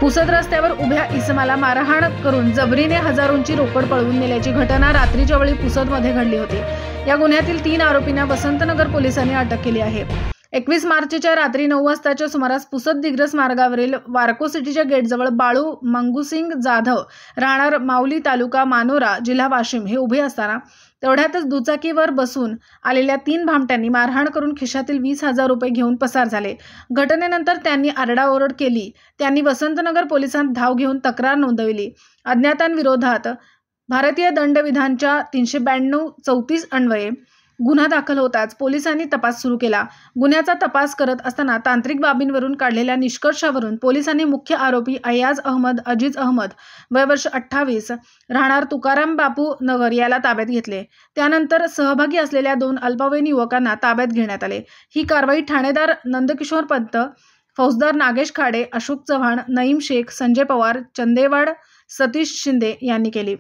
पुसद रस्त्यावर उभ्या इसमाला मारहाण करून जबरीने हजारोंची रोकड पळवून नेल्याची घटना रात्रीच्या वेळी पुसदमध्ये घडली होती। या गुन्ह्यातील 3 आरोपींना वसंतनगर पोलिसांनी अटक केली आहे। 21 मार्चच्या रात्री 9 वाजताच्या सुमारास पुसद दिग्रस मार्गावरील वारको सिटीच्या गेटजवळ बाळू मंगूसिंग जाधव राहणार माऊली तालुका मानोरा जिल्हा वाशिम हे उभे असताना तेवढ्यातच दुचाकीवर बसून आलेल्या 3 भामट्यांनी मारहाण करून खिशातील 20,000 रुपये घेऊन पसार झाले। घटनेनंतर त्यांनी आरडाओरड केली। त्यांनी वसंतनगर पोलिसांत धाव घेऊन तक्रार नोंदवली। अज्ञातांविरोधात भारतीय दंडविधानच्या 392-34 अन्वये गुन्हा दाखल होताच पोलिसांनी तपास सुरू केला। गुन्ह्याचा तपास करत असताना तांत्रिक बाबींवरून काढलेल्या निष्कर्षावरून पोलिसांनी मुख्य आरोपी अयाज अहमद अजीज अहमद वय वर्ष 28 राहणार तुकाराम बापू नगर याला ताब्यात घेतले। त्यानंतर सहभागी असलेल्या 2 अल्पवयीन युवकांना ताब्यात घेण्यात आले। ही कारवाई ठाणेदार नंदकिशोर पंत, फौजदार नागेश खाडे, अशोक चव्हाण, नईम शेख, संजय पवार, चंदेवाड, सतीश शिंदे यांनी केली।